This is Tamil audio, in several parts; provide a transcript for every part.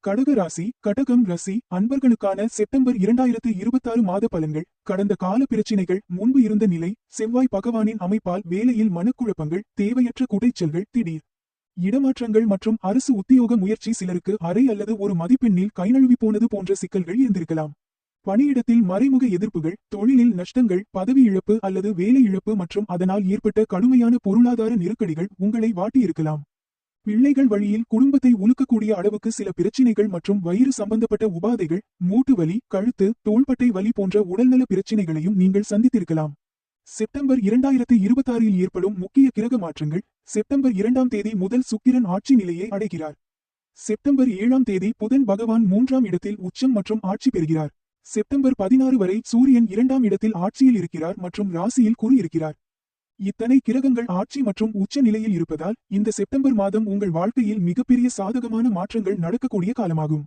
கடக ராசி கடகம் ராசி அன்பர்களுக்கான செப்டம்பர் 2026 மாத பலன்கள். கடந்த கால பிரச்சினைகள், முன்பு இருந்த நிலை, செவ்வாய் பகவானின் அமைப்பால் வேலையில் மனக்குழப்பங்கள், தேவையற்ற குடைச்சல்கள், திடீர் இடமாற்றங்கள் மற்றும் அரசு உத்தியோக முயற்சி, சிலருக்கு அரை அல்லது ஒரு மதிப்பெண்ணில் கைநழுவி போனது போன்ற சிக்கல்கள் இருந்திருக்கலாம். பணியிடத்தில் மறைமுக எதிர்ப்புகள், தொழிலில் நஷ்டங்கள், பதவி இழப்பு அல்லது வேலை இழப்பு மற்றும் அதனால் ஏற்பட்ட கடுமையான பொருளாதார நெருக்கடிகள் உங்களை வாட்டியிருக்கலாம். பிள்ளைகள் வழியில் குடும்பத்தை உலுக்கக்கூடிய அளவுக்கு சில பிரச்சினைகள் மற்றும் வயிறு சம்பந்தப்பட்ட உபாதைகள், மூட்டு வலி, கழுத்து, தோள்பட்டை வலி போன்ற உடல்நல பிரச்சினைகளையும் நீங்கள் சந்தித்திருக்கலாம். செப்டம்பர் 2026இல் ஏற்படும் முக்கிய கிரக மாற்றங்கள். செப்டம்பர் 2ஆம் தேதி முதல் சுக்கிரன் ஆட்சி நிலையை அடைகிறார். செப்டம்பர் 7ஆம் தேதி புதன் பகவான் 3ஆம் இடத்தில் உச்சம் மற்றும் ஆட்சி பெறுகிறார். செப்டம்பர் 16 வரை சூரியன் 2ஆம் இடத்தில் ஆட்சியில் இருக்கிறார் மற்றும் ராசியில் குரு இருக்கிறார். இத்தனை கிரகங்கள் ஆட்சி மற்றும் உச்ச நிலையில் இருப்பதால் இந்த செப்டம்பர் மாதம் உங்கள் வாழ்க்கையில் மிகப்பெரிய சாதகமான மாற்றங்கள் நடக்கக்கூடிய காலமாகும்.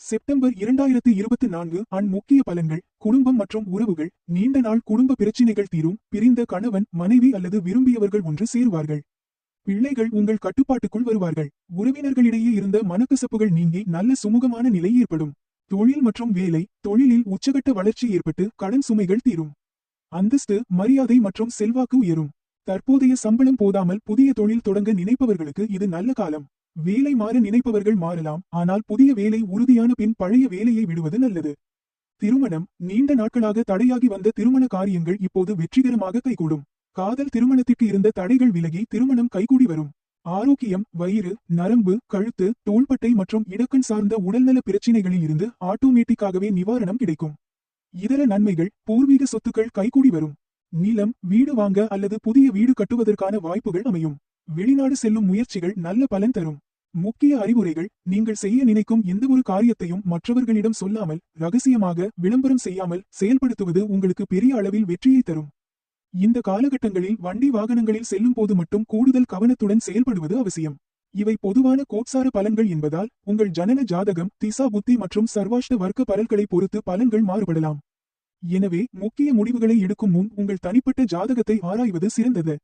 செப்டம்பர் 2024 முக்கிய பலன்கள். குடும்பம் மற்றும் உறவுகள். நீண்ட நாள் குடும்ப பிரச்சினைகள் தீரும். பிரிந்த கணவன், மனைவி அல்லது விரும்பியவர்கள் ஒன்று சேருவார்கள். பிள்ளைகள் உங்கள் கட்டுப்பாட்டுக்குள் வருவார்கள். உறவினர்களிடையே இருந்த மனக்கசப்புகள் நீங்கி நல்ல சுமூகமான நிலை ஏற்படும். தொழில் மற்றும் வேலை. தொழிலில் உச்சகட்ட வளர்ச்சி ஏற்பட்டு கடன் சுமைகள் தீரும். அந்தஸ்து, மரியாதை மற்றும் செல்வாக்கு உயரும். தற்போதைய சம்பளம் போதாமல் புதிய தொழில் தொடங்க நினைப்பவர்களுக்கு இது நல்ல காலம். வேலை மாற நினைப்பவர்கள் மாறலாம், ஆனால் புதிய வேலை உறுதியான பின் பழைய வேலையை விடுவது நல்லது. திருமணம். நீண்ட நாட்களாக தடையாகி வந்த திருமண காரியங்கள் இப்போது வெற்றிகரமாக கைகூடும். காதல் திருமணத்திற்கு இருந்த தடைகள் விலகி திருமணம் கைகூடி வரும். ஆரோக்கியம். வயிறு, நரம்பு, கழுத்து, தோள்பட்டை மற்றும் இடக்கண் சார்ந்த உடல்நல பிரச்சினைகளில் இருந்து ஆட்டோமேட்டிக்காகவே நிவாரணம் கிடைக்கும். இதர நன்மைகள். பூர்வீக சொத்துக்கள் கைகூடி வரும். நிலம், வீடு வாங்க அல்லது புதிய வீடு கட்டுவதற்கான வாய்ப்புகள் அமையும். வெளிநாடு செல்லும் முயற்சிகள் நல்ல பலன் தரும். முக்கிய அறிவுரைகள். நீங்கள் செய்ய நினைக்கும் எந்தவொரு காரியத்தையும் மற்றவர்களிடம் சொல்லாமல், ரகசியமாக, விளம்பரம் செய்யாமல் செயல்படுத்துவது உங்களுக்கு பெரிய அளவில் வெற்றியை தரும். இந்த காலகட்டங்களில் வண்டி வாகனங்களில் செல்லும் போது மட்டும் கூடுதல் கவனத்துடன் செயல்படுவது அவசியம். இவை பொதுவான கோட்சார பலன்கள் என்பதால் உங்கள் ஜனன ஜாதகம், திசா புத்தி மற்றும் சர்வாஷ்ட வர்க்க பலன்களை பொறுத்து பலன்கள் மாறுபடலாம். எனவே முக்கிய முடிவுகளை எடுக்கும் முன் உங்கள் தனிப்பட்ட ஜாதகத்தை ஆராய்வது சிறந்தது.